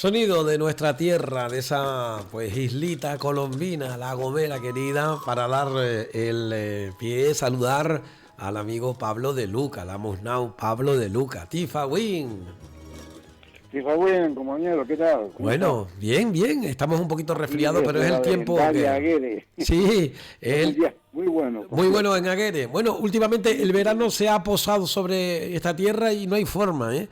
Sonido de nuestra tierra, de esa pues islita colombina, La Gomera querida, para dar pie, saludar al amigo Pablo de Luca, la Musnau Pablo de Luca, Tifa Win. Sí, fue bien, compañero, ¿qué tal? ¿Cómo está? Bueno, bien, bien, estamos un poquito Aquí resfriados, pero es desde el la tiempo legendaria que... Aguere. Sí, Es un el, día muy bueno, por muy bueno cierto. en Aguere. Bueno, últimamente el verano se ha posado sobre esta tierra y no hay forma, ¿eh?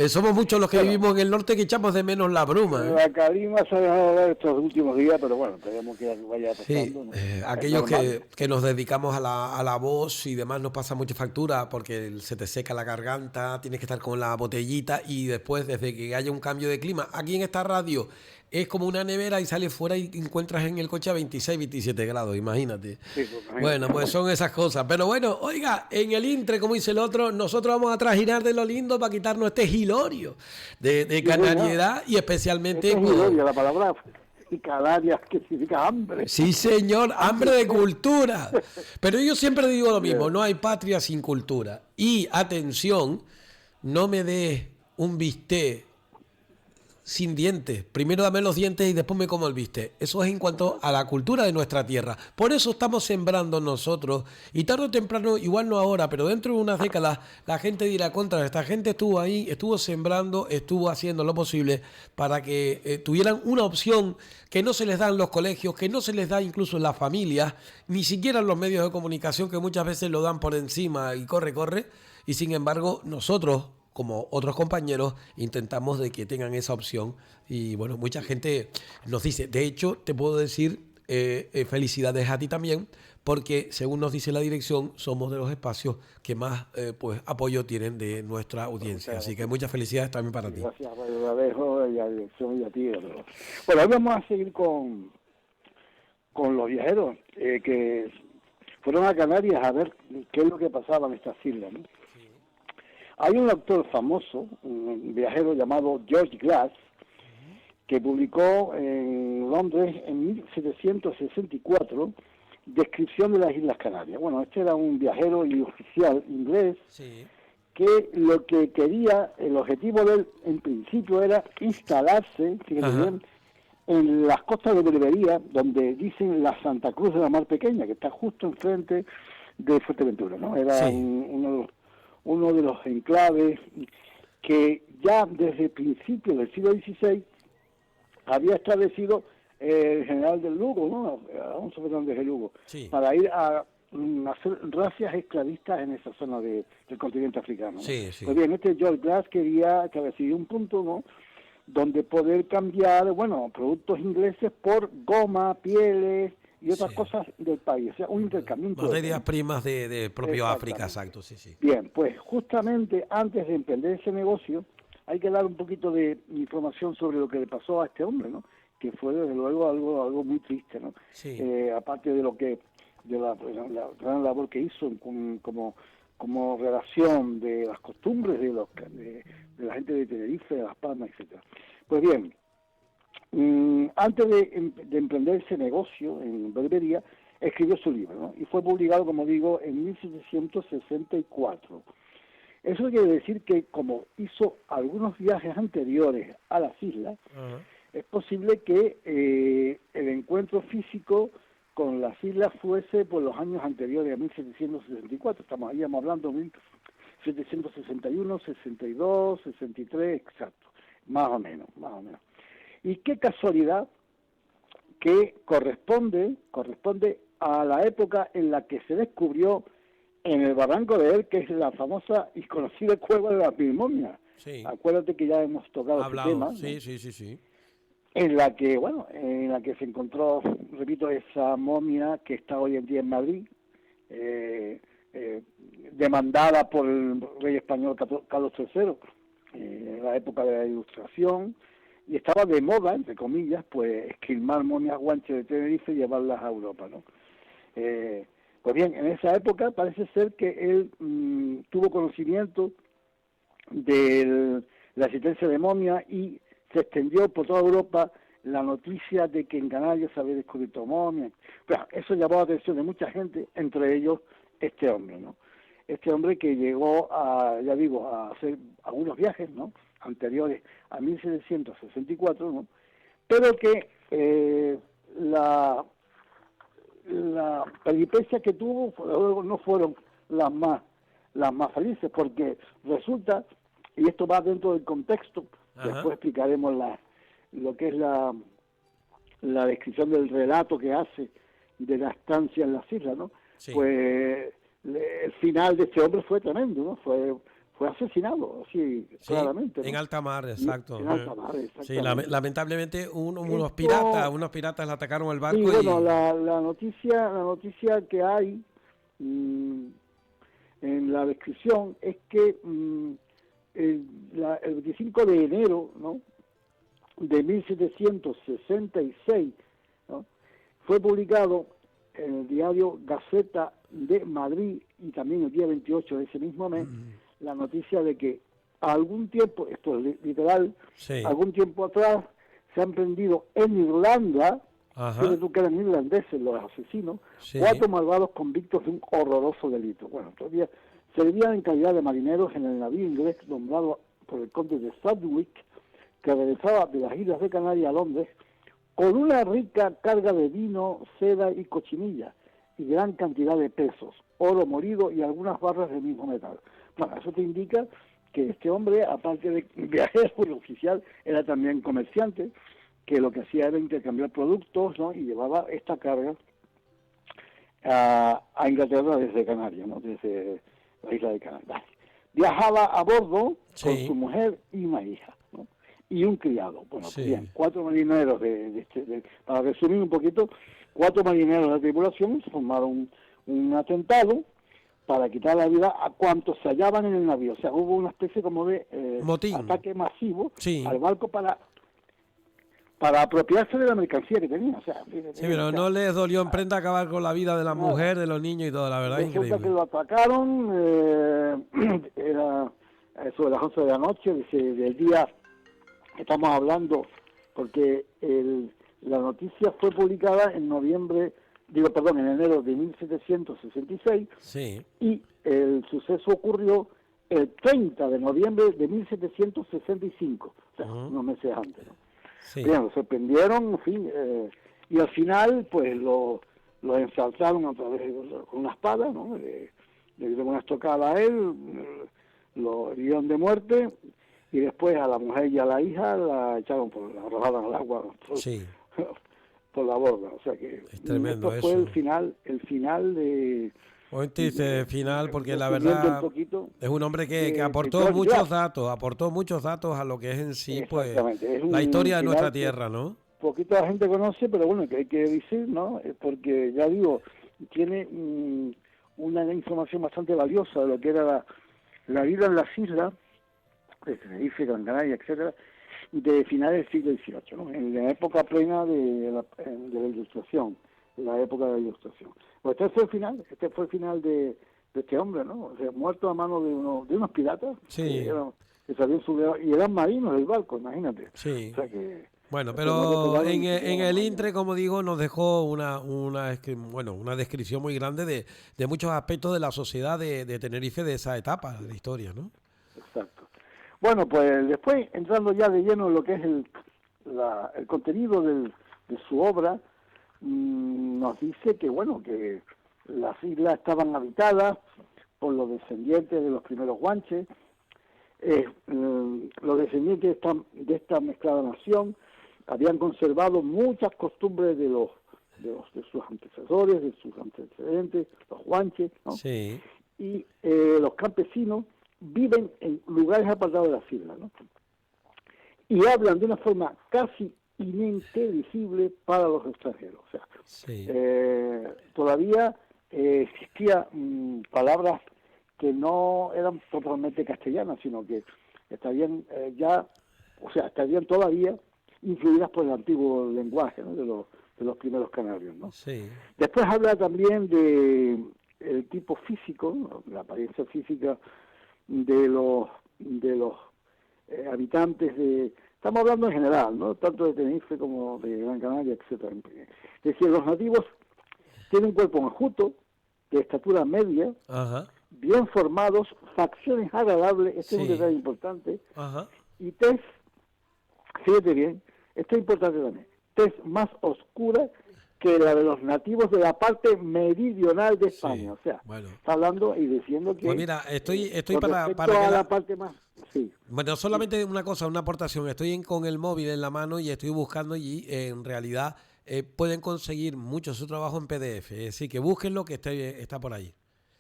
Somos muchos los que Bueno, vivimos en el norte que echamos de menos la bruma, ¿eh? la calima se ha dejado ver estos últimos días, pero bueno, esperemos que vaya Sí, pasando, ¿no? Es aquellos normal. que nos dedicamos a la voz y demás nos pasa mucha factura porque se te seca la garganta, tienes que estar con la botellita y después, desde que haya un cambio de clima, aquí en esta radio es como una nevera y sales fuera y te encuentras en el coche a 26, 27 grados, imagínate. Sí, pues imagínate. Bueno, pues son esas cosas. Pero bueno, oiga, en el intre, como dice el otro, nosotros vamos a trajinar de lo lindo para quitarnos este gilorio de Sí, señor. canariedad y especialmente Esto es con... Hiloria, la palabra y Canarias, que significa hambre. Sí, señor, hambre de Hambre. cultura. Pero yo siempre digo lo mismo, Bien. no hay patria sin cultura. Y atención, no me dé un bistec sin dientes. Primero dame los dientes y después me como el bistec. Eso es en cuanto a la cultura de nuestra tierra. Por eso estamos sembrando nosotros. Y tarde o temprano, igual no ahora, pero dentro de unas décadas, la gente dirá contra. Esta gente estuvo ahí, estuvo sembrando, estuvo haciendo lo posible para que tuvieran una opción que no se les da en los colegios, que no se les da incluso en las familias, ni siquiera en los medios de comunicación, que muchas veces lo dan por encima y corre, corre. Y sin embargo, nosotros como otros compañeros, intentamos de que tengan esa opción y bueno, mucha gente nos dice, de hecho, te puedo decir felicidades a ti también, porque según nos dice la dirección, somos de los espacios que más pues apoyo tienen de nuestra Pues audiencia, muchas así que gracias. muchas felicidades también para Y ti. gracias a Radio Alejo y a la dirección y a ti. Bueno, hoy vamos a seguir con los viajeros que fueron a Canarias a ver qué es lo que pasaba en estas islas, ¿no? Hay un autor famoso, un viajero llamado George Glass, que publicó en Londres en 1764 Descripción de las Islas Canarias. Bueno, este era un viajero y oficial inglés Sí. que lo que quería, el objetivo de él en principio era instalarse, fíjate Ajá. bien, en las costas de Berbería, donde dicen la Santa Cruz de la Mar Pequeña, que está justo enfrente de Fuerteventura, ¿no? Era Sí. uno de los enclaves que ya desde principios del siglo XVI había establecido el general del Lugo, ¿no? Alonso Fernández de Lugo, Sí. para ir a hacer racias esclavistas en esa zona del continente africano, ¿no? Sí, sí. Pues bien, este George Glass quería que decidió un punto, ¿no?, donde poder cambiar, bueno, productos ingleses por goma, pieles y otras Sí. cosas del país, o sea, un intercambio, un trueque, Materias ¿no? primas de propio África, Exactamente. exacto, sí, sí. Bien, pues justamente antes de emprender ese negocio, hay que dar un poquito de información sobre lo que le pasó a este hombre, ¿no? Que fue desde luego algo muy triste, ¿no? Sí. Aparte de lo que, de la gran labor que hizo como relación de las costumbres de la gente de Tenerife, de Las Palmas, etcétera. Pues bien, antes de emprender ese negocio en Berbería, escribió su libro, ¿no? Y fue publicado, como digo, en 1764. Eso quiere decir que como hizo algunos viajes anteriores a las islas, Ajá. es posible que el encuentro físico con las islas fuese por los años anteriores a 1764. Estamos hablando de 1761, 62, 63, exacto, más o menos, más o menos. Y qué casualidad que corresponde a la época en la que se descubrió en el barranco de él, que es la famosa y conocida cueva de las mil momias. Sí. Acuérdate que ya hemos tocado Ha ese hablado, tema, ¿no? sí, sí, sí, sí. En la que, bueno, en la que se encontró, repito, esa momia que está hoy en día en Madrid, demandada por el rey español Carlos III, en la época de la Ilustración, y estaba de moda, entre comillas, pues esquilmar momias guanches de Tenerife y llevarlas a Europa, ¿no? Pues bien, en esa época parece ser que él tuvo conocimiento de la existencia de momia y se extendió por toda Europa la noticia de que en Canarias se había descubierto momia. Bueno, eso llamó la atención de mucha gente, entre ellos este hombre, ¿no? Este hombre que llegó a, ya digo, a hacer algunos viajes, ¿no?, anteriores a 1764, ¿no? Pero que la peripecia que tuvo no fueron las más felices, porque resulta, y esto va dentro del contexto, después explicaremos lo que es la descripción del relato que hace de la estancia en las islas, ¿no? Sí. Pues el final de este hombre fue tremendo, ¿no? Fue asesinado, así, sí, claramente, ¿no? En alta mar, exacto. En alta mar, sí, lamentablemente unos piratas le atacaron el barco. Sí, bueno, la noticia que hay en la descripción es que el 25 de enero, ¿no?, de 1766, ¿no?, fue publicado en el diario Gaceta de Madrid, y también el día 28 de ese mismo mes, la noticia de que algún tiempo, esto es literal, sí, algún tiempo atrás se han prendido en Irlanda, fíjate que eran irlandeses los asesinos, sí, 4 malvados convictos de un horroroso delito. Bueno, todavía servían en calidad de marineros en el navío inglés nombrado por el conde de Sandwich, que regresaba de las islas de Canarias a Londres con una rica carga de vino, seda y cochinilla, y gran cantidad de pesos, oro molido y algunas barras del mismo metal. Bueno, eso te indica que este hombre, aparte de viajero y oficial, era también comerciante, que lo que hacía era intercambiar productos, ¿no?, y llevaba esta carga a Inglaterra desde Canarias, ¿no?, desde la isla de Canarias. Vale. Viajaba a bordo, sí, con su mujer y una hija, ¿no?, y un criado. Bueno, sí, bien, 4 marineros para resumir un poquito, 4 marineros de la tripulación formaron un atentado para quitar la vida a cuantos se hallaban en el navío. O sea, hubo una especie como de ataque masivo, sí, al barco para apropiarse de la mercancía que tenía. O sea, sí, pero no les dolió en prenda acabar con la vida de la mujer, de los niños y todo, la verdad, resulta increíble. Que lo atacaron, era sobre las 11 de la noche, del día que estamos hablando, porque la noticia fue publicada en enero de 1766, sí, y el suceso ocurrió el 30 de noviembre de 1765, o sea, unos meses antes, ¿no? Sí. Bien, lo sorprendieron, en fin, y al final, pues, lo ensalzaron a través con una espada, ¿no? Le dieron una estocada a él, lo hirieron de muerte, y después a la mujer y a la hija la echaron la arrojaron al agua, sí, por la borda. O sea que es tremendo. Esto fue el final de... Hoy te dice final porque la verdad es un hombre que aportó muchos datos a lo que es en sí, pues, la historia de nuestra tierra, ¿no? Poquita gente conoce, pero bueno, que hay que decir, ¿no? Porque, ya digo, tiene una información bastante valiosa de lo que era la vida en las islas, de Tenerife, Gran Canaria, etcétera, de finales del siglo XVIII, ¿no?, en la época plena de la Ilustración, la época de la Ilustración. Pues este fue el final de este hombre, ¿no? O sea, muerto a mano de unos piratas, sí, que sabían y eran marinos del barco, imagínate. Sí. O sea que, bueno, pero en el intre, como digo, nos dejó una descripción muy grande de muchos aspectos de la sociedad de Tenerife, de esa etapa de historia, ¿no? Exacto. Bueno, pues después, entrando ya de lleno en lo que es el contenido de su obra, nos dice que, bueno, que las islas estaban habitadas por los descendientes de los primeros guanches, los descendientes de esta mezclada nación habían conservado muchas costumbres de sus antecesores, de sus antecedentes, los guanches, ¿no? Sí. Y los campesinos viven en lugares apartados de las islas, ¿no? Y hablan de una forma casi ininteligible para los extranjeros. O sea, sí, todavía existían palabras que no eran totalmente castellanas, sino que estarían estarían todavía influidas por el antiguo lenguaje, ¿no?, de los primeros canarios, ¿no? Sí. Después habla también de el tipo físico, ¿no?, la apariencia física de los habitantes estamos hablando en general, ¿no?, tanto de Tenerife como de Gran Canaria, etcétera. Es decir, los nativos tienen un cuerpo enjuto, de estatura media, ajá, bien formados, facciones agradables, este, sí, es un detalle importante, ajá, y tez, fíjate bien, esto es importante también, tez más oscura que la de los nativos de la parte meridional de España. Sí, O sea, bueno. está hablando y diciendo que Pues mira, estoy con para respecto que a la parte más... Sí, Bueno, sí, solamente una cosa, una aportación. Estoy con el móvil en la mano y estoy buscando y en realidad pueden conseguir mucho su trabajo en PDF. Es decir, que búsquenlo que está por ahí.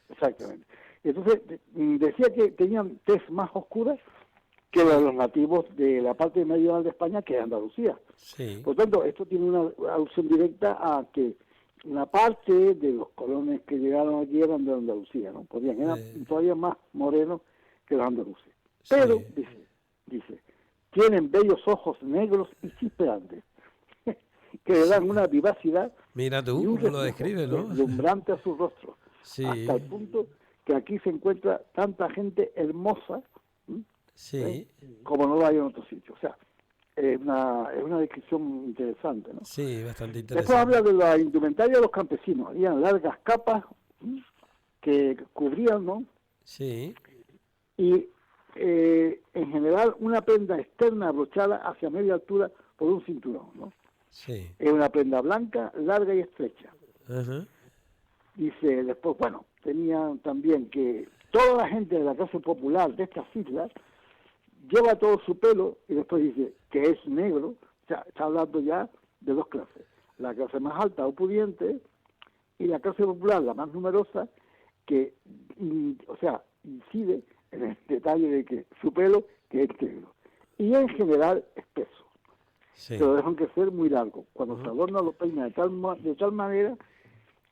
exactamente. Entonces, decía que tenían tez más oscura que la de Sí, los nativos de la parte meridional de España, que es Andalucía. sí, Por tanto, esto tiene una alusión directa a que una parte de los colones que llegaron aquí eran de Andalucía, ¿no? Eran eh, todavía más morenos que los andaluces. Pero, sí. dice, tienen bellos ojos negros y chispeantes, que le Sí. dan una vivacidad Mira y tú un cómo lo reflejo describes, ¿no? deslumbrante a su rostro, hasta el Sí, punto que aquí se encuentra tanta gente hermosa, ¿m? ¿eh? sí, Como no lo hay en otro sitio. O sea, es una descripción interesante, ¿no? sí, bastante Después habla interesante. de la indumentaria de los campesinos. Habían largas capas que cubrían, ¿no? Sí, Y en general una prenda externa abrochada hacia media altura por un cinturón, ¿no? sí. Es una prenda blanca, larga y estrecha. Ajá. Dice después, bueno, tenían también que toda la gente de la clase popular de estas islas lleva todo su pelo, y después dice que es negro. O sea, está hablando ya de dos clases: la clase más alta o pudiente y la clase popular, la más numerosa, que o sea, incide en el detalle de que su pelo, que es negro, y en general espeso, se Sí. lo dejan crecer muy largo. Cuando se Ujú. adorna lo peina de tal manera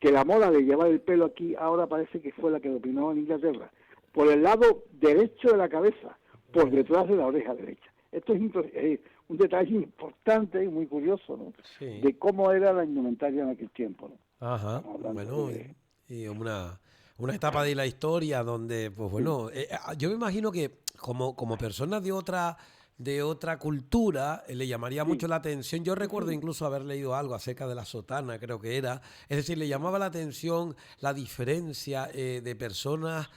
que la moda de llevar el pelo aquí ahora parece que fue la que dominó en Inglaterra, por el lado derecho de la cabeza, por Ajá. detrás de la oreja derecha. Esto es un detalle importante y muy curioso, ¿no? Sí. De cómo era la indumentaria en aquel tiempo, ¿no? Ajá, Estamos hablando bueno, de... y una etapa de la historia donde, pues Sí, bueno, yo me imagino que como persona de otra cultura le llamaría mucho sí, la atención. Yo sí, recuerdo sí. incluso haber leído algo acerca de la sotana, creo que era. Es decir, le llamaba la atención la diferencia de personas,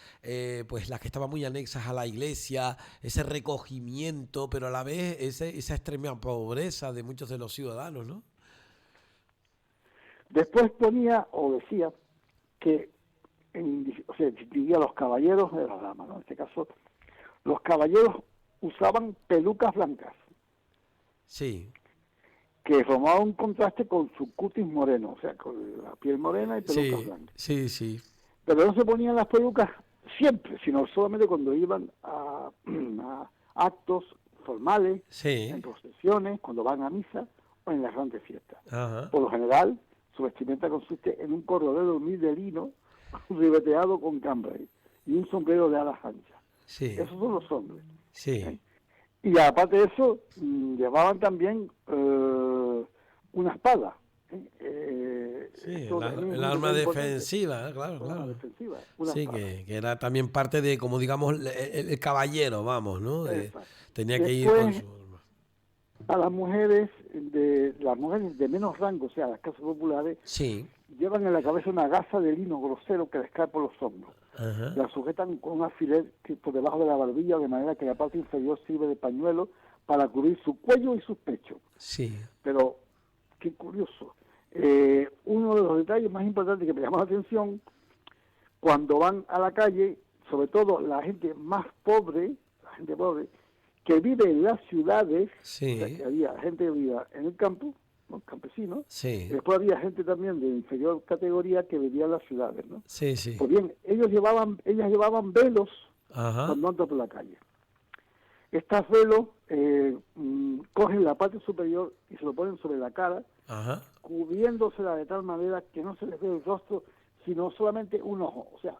pues las que estaban muy anexas a la iglesia, ese recogimiento, pero a la vez esa extrema pobreza de muchos de los ciudadanos, ¿no? Después ponía o decía que, o sea, distinguía a los caballeros de las damas, ¿no? En este caso, los caballeros usaban pelucas blancas, Sí. que formaba un contraste con su cutis moreno, o sea, con la piel morena y pelucas Sí, blancas. sí, sí, Pero no se ponían las pelucas siempre, sino solamente cuando iban a actos formales, en sí, procesiones, cuando van a misa o en las grandes fiestas. ajá, Por lo general, su vestimenta consiste en un corro de dormir de lino ribeteado con cambray y un sombrero de alas anchas. sí, Esos son los hombres. ¿Eh? sí, Y aparte de eso, llevaban también una espada. ¿Eh? sí, Esto también es el un arma detalle importante, defensiva, claro, una arma claro. defensiva, una Sí, espada. que era también parte de, como digamos, el caballero, vamos, ¿no? Exacto. Tenía que ir con Después, su arma. a las mujeres de menos rango, o sea, las casas populares, Sí, llevan en la cabeza una gasa de lino grosero que les cae por los hombros. ajá, La sujetan con un alfiler por debajo de la barbilla, de manera que la parte inferior sirve de pañuelo para cubrir su cuello y sus pechos. sí, Pero, qué curioso, uno de los detalles más importantes que me llamó la atención, cuando van a la calle, sobre todo la gente más pobre, la gente pobre, que vive en las ciudades, o sea, que sí, había gente que vivía en el campo, ¿no? Campesinos, y sí, después había gente también de inferior categoría que vivía en las ciudades, ¿no? sí, sí, Pues bien, ellas llevaban velos ajá, cuando andan por la calle. Estas velos cogen la parte superior y se lo ponen sobre la cara, ajá, cubriéndosela de tal manera que no se les ve el rostro, sino solamente un ojo. O sea,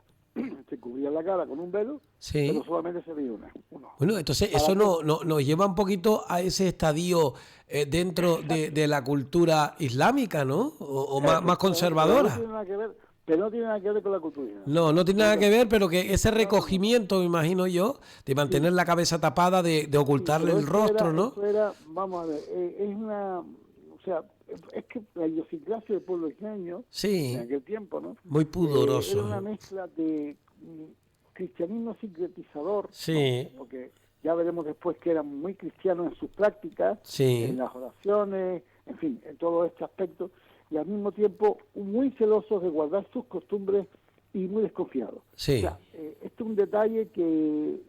se cubría la cara con un velo, pero sí. solamente se veía un ojo. Bueno, entonces ¿Para eso qué? nos lleva un poquito a ese estadio dentro Exacto. de la cultura islámica, ¿no? O más Efectivamente, pero no conservadora. tiene nada que ver, pero no tiene nada que ver con la cultura No, islámica, no tiene nada que absolutamente. ver, pero que ese No, no, no, no. recogimiento, me imagino yo, de mantener Sí, la cabeza tapada, de sí, ocultarle pero el rostro, ¿no? esto era, vamos a ver, es una, o sea, es que la idiosincrasia del pueblo isleño en Sí, aquel tiempo, ¿no? muy Era pudoroso. una mezcla de cristianismo sincretizador, ¿no? Sí, Porque ya veremos después que eran muy cristianos en sus prácticas, Sí. en las oraciones, en fin, en todo este aspecto, y al mismo tiempo muy celosos de guardar sus costumbres y muy desconfiados. Sí. O sea, este es un detalle que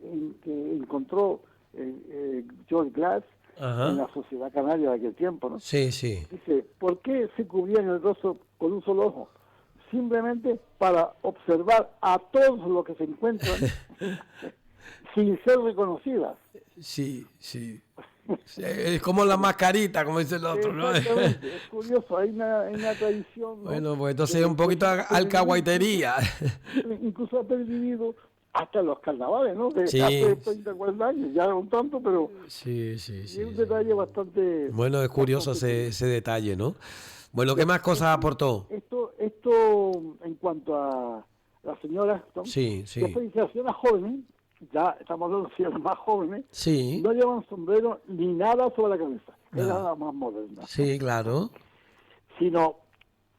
encontró George Glass Ajá. en la sociedad canaria de aquel tiempo, ¿no? Sí, sí. Dice, ¿por qué se cubrían el rostro con un solo ojo? Simplemente para observar a todos los que se encuentran sin ser reconocidas. Sí, sí. Sí, es como la mascarita, como dice el otro, ¿no? Exactamente, es curioso, hay una tradición, ¿no? Bueno, pues entonces es un poquito alcahuetería. Incluso ha pervivido hasta los carnavales, ¿no? De Sí. hace 30, 40 años, ya un tanto, pero Sí, sí, y sí. es un detalle bastante... Bueno, es curioso bastante ese detalle, ¿no? Bueno, ¿qué más cosas aportó? Esto en cuanto a las señoras, ¿no? Sí, sí. Después dice, las señoras jóvenes, ya estamos hablando de señoras más jóvenes, Sí, no llevan sombrero ni nada sobre la cabeza, Nada. era la más moderna, sí, claro. sino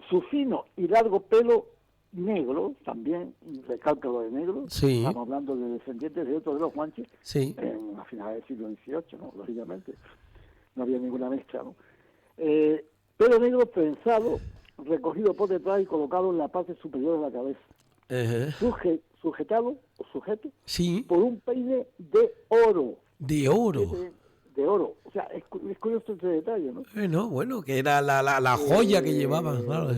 su fino y largo pelo negro, también recalca lo de negro, Sí. estamos hablando de descendientes de otros de los guanches, Sí, a finales del siglo XVIII, ¿no? Lógicamente, no había ninguna mezcla, ¿no? Pelo negro trenzado, recogido por detrás y colocado en la parte superior de la cabeza, ajá. sujetado o sujeto Sí, por un peine de oro. de oro. De oro. O sea, es curioso este detalle, ¿no? Bueno, que era la joya que llevaban, claro.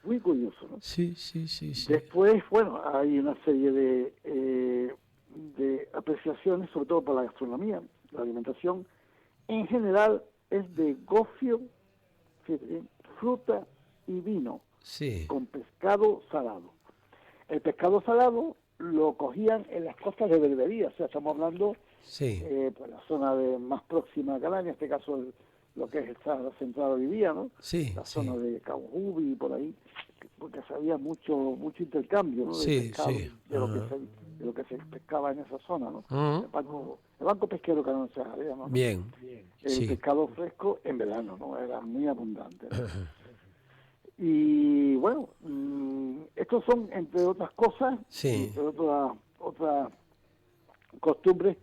Muy curioso, ¿no? Sí, sí, sí, sí. Después, bueno, hay una serie de apreciaciones, sobre todo para la gastronomía, la alimentación. En general es de gofio, fruta y vino, Sí, con pescado salado. El pescado salado lo cogían en las costas de Berbería, o sea, estamos hablando sí, pues la zona más próxima a Canarias, en este caso lo que es el Sahara Central hoy día, ¿no? sí, La sí. zona de Caujubi y por ahí, porque había mucho intercambio, ¿no? De Sí, pescado, sí. de lo que se pescaba en esa zona, ¿no? Ujú. El banco pesquero canal Sahara, ¿no? Bien. El Sí. pescado fresco en verano, ¿no? Era muy abundante, ¿no? Y bueno, estos son, entre otras cosas, Sí. entre otras costumbres,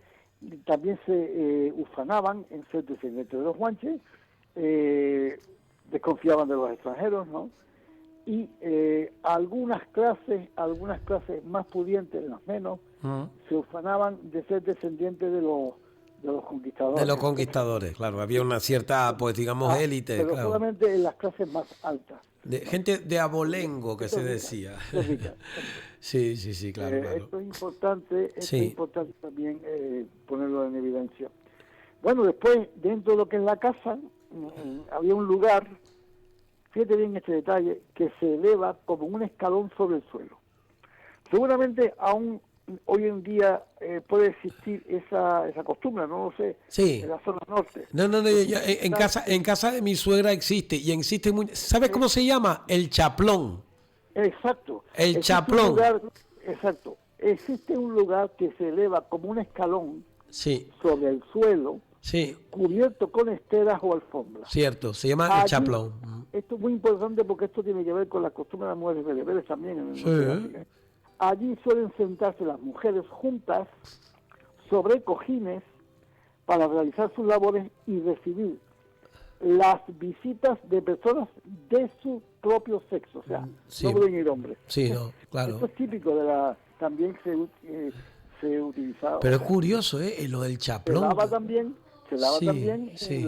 también se ufanaban en ser descendientes de los guanches, desconfiaban de los extranjeros, ¿no? Y algunas clases más pudientes, las menos, Ujú. se ufanaban de ser descendientes de los conquistadores. De los conquistadores, claro. Había una cierta, pues digamos, élite, Pero claro. solamente en las clases más altas. De gente de abolengo, que Esto se es rica, decía. esto es rica. Sí, sí, sí, claro, claro. Esto es importante, Sí. también ponerlo en evidencia. Bueno, después, dentro de lo que es la casa, había un lugar, fíjate bien este detalle, que se eleva como un escalón sobre el suelo. Seguramente aún hoy en día puede existir esa costumbre, no lo sé, Sí. en la zona norte. No, en casa de mi suegra existe y existe muy... ¿Sabes cómo se llama? El chaplón. Exacto. El Existe chaplón. un lugar, exacto. Existe un lugar que se eleva como un escalón Sí, sobre el suelo, sí, cubierto con esteras o alfombras. cierto. Se llama el Allí, chaplón. esto es muy importante porque esto tiene que ver con la costumbre de las mujeres bereberes también en el Sí. norte de África. Allí suelen sentarse las mujeres juntas sobre cojines para realizar sus labores y recibir las visitas de personas de su propio sexo, o sea, Sí. no pueden ir hombres. Sí, no, claro. Esto es típico también se utilizaba. Pero o es sea, curioso, ¿eh? Lo del chaplón. se lava Sí, también sí.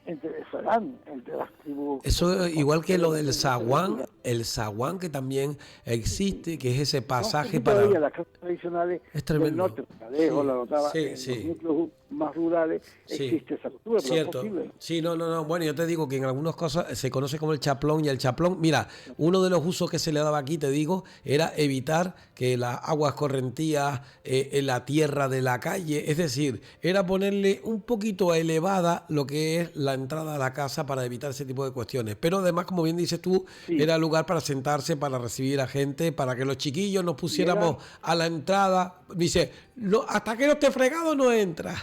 entre las tribus. Eso igual que lo del de zaguán, África. el zaguán que también existe, que es ese No, pasaje aquí todavía para... las casas tradicionales Es del tremendo. norte, Calejo, Sí, la notaba, sí, en sí. los núcleos más rurales Sí. existe esa cultura, pero Cierto. es posible. Sí, no. Bueno, yo te digo que en algunas cosas se conoce como el chaplón y el chaplón, mira, uno de los usos que se le daba aquí, te digo, era evitar que las aguas correntías en la tierra de la calle, es decir, era ponerle un poquito elevada lo que es la entrada a la casa para evitar ese tipo de cuestiones. Pero además, como bien dices tú, Sí. era lugar para sentarse, para recibir a gente, para que los chiquillos nos pusiéramos a la entrada. Dice, no, hasta que no esté fregado no entra.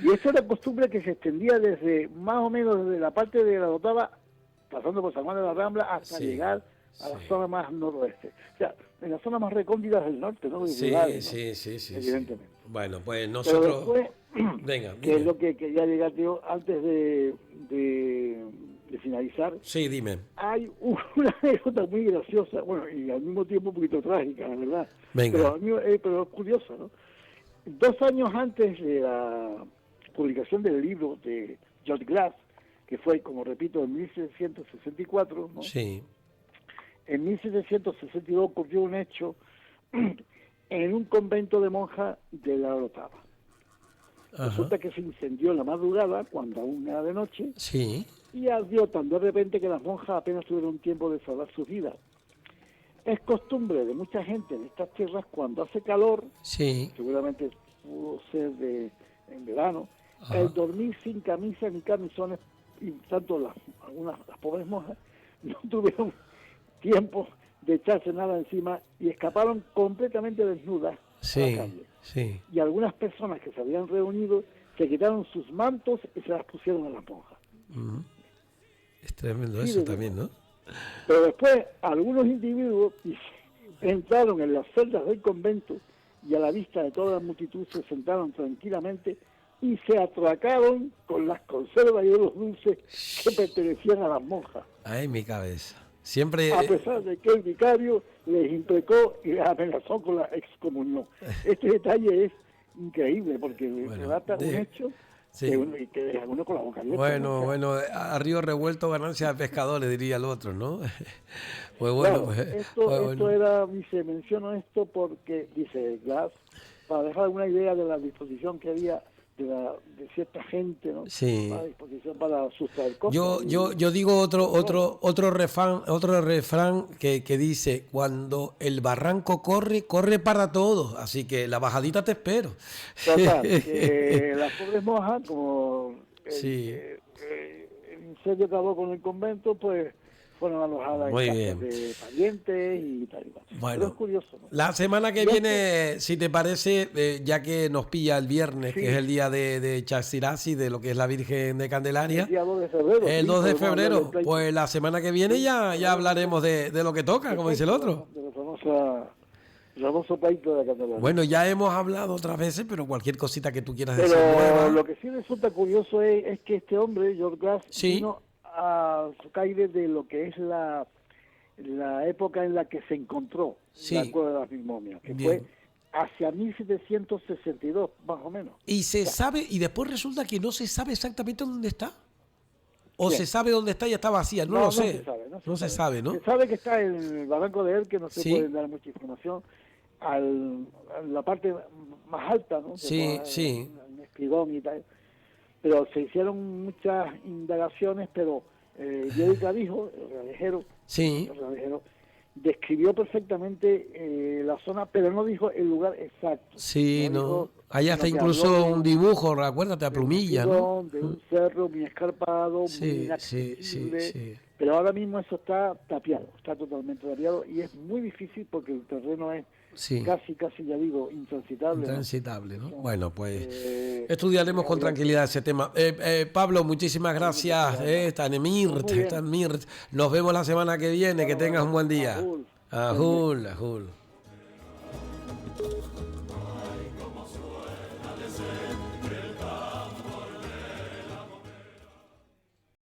Y esa era costumbre que se extendía desde más o menos desde la parte de la Dotava, pasando por San Juan de la Rambla, hasta Sí, llegar a la sí. zona más noroeste. O sea, en la zona más recóndita del norte, ¿no? De Sí, ciudades, ¿no? sí. Evidentemente. Bueno, pues Pero nosotros... después, Venga, que es dime. lo que quería llegar yo antes de finalizar, Sí, dime. hay una anécdota muy graciosa, bueno, y al mismo tiempo un poquito trágica, la verdad, Venga. pero es curiosa, ¿no? 2 años antes de la publicación del libro de George Glass, que fue, como repito, en 1764, ¿no? Sí. En 1762 ocurrió un hecho en un convento de monjas de la Orotava. Ajá. Resulta que se incendió en la madrugada, cuando aún era de noche, Sí. y ardió tan de repente que las monjas apenas tuvieron tiempo de salvar sus vidas. Es costumbre de mucha gente en estas tierras, cuando hace calor, Sí. seguramente pudo ser en verano, Ajá. el dormir sin camisa ni camisones, y tanto las pobres monjas no tuvieron tiempo de echarse nada encima y escaparon completamente desnudas a la Sí. calle. Sí. Y algunas personas que se habían reunido se quitaron sus mantos y se las pusieron a las monjas. Ujú. Es tremendo Sí, eso de también, verdad. ¿no? Pero después algunos individuos entraron en las celdas del convento y a la vista de toda la multitud se sentaron tranquilamente y se atracaron con las conservas y los dulces que pertenecían a las monjas, Ay, mi cabeza. Siempre... a pesar de que el vicario les imprecó y les amenazó con la excomunión. Este detalle es increíble porque relata un hecho sí. que deja uno con la boca abierta, ¿no? O Bueno, sea, a río revuelto ganancia de pescadores, diría el otro, ¿no? Pues bueno, claro, pues esto bueno. era, dice, menciono esto porque, dice Glass, para dejar una idea de la disposición que había de cierta gente, ¿no? Sí. A disposición para sustraer cosas. Yo digo otro refrán que dice, cuando el barranco corre, corre para todos, así que la bajadita te espero. Total, que las pobres monjas, como Sí, el incendio acabó con el convento, pues fueron alojadas en muy casas bien. de parientes y tal y cual. Pero es Bueno, curioso, ¿no? la semana que Y esto, viene, si te parece, ya que nos pilla el viernes, que es sí, el día de Chastirasi, de lo que es la Virgen de el Candelaria, día 2 de febrero, el sí, 2 de podemos hablar del febrero, pleito. pues la semana que viene Sí, ya hablaremos de lo que toca, como dice el otro. de la famoso pleito de la Candelaria. Bueno, ya hemos hablado otras veces, pero cualquier cosita que tú quieras decir Pero nueva. lo que sí resulta curioso es que este hombre, George Glass, Sí. vino a su caire de lo que es la época en la que se encontró Sí. la cueva de las mil momias, que Bien. fue hacia 1762, más o menos. Y se sabe, y después resulta que no se sabe exactamente dónde está. O Bien. se sabe dónde está y ya está vacía, no lo sé. Se sabe, No se sabe, ¿no? Se sabe que está en el barranco de él, que no se Sí. puede dar mucha información, a la parte más alta, ¿no? Sí, sí. El espigón y tal. Pero se hicieron muchas indagaciones, pero Diego Clavijo, Sí. el realejero, describió perfectamente la zona, pero no dijo el lugar exacto. Sí, no. dijo, Ahí está sino que incluso habló un dibujo, acuérdate, a de un plumilla, ¿no? espigón, de un cerro muy escarpado, muy Sí, sí, inaccesible. sí. Pero ahora mismo eso está tapiado, está totalmente tapiado y es muy difícil porque el terreno es Sí. casi, ya digo, intransitable, ¿no? Intransitable, ¿no? Bueno, pues Eh, estudiaremos con tranquilidad ese tema. Pablo, muchísimas gracias. Muy bien. Tanmirt. Nos vemos la semana que viene. Que tengas un buen día. Raúl. Ajul, ajul.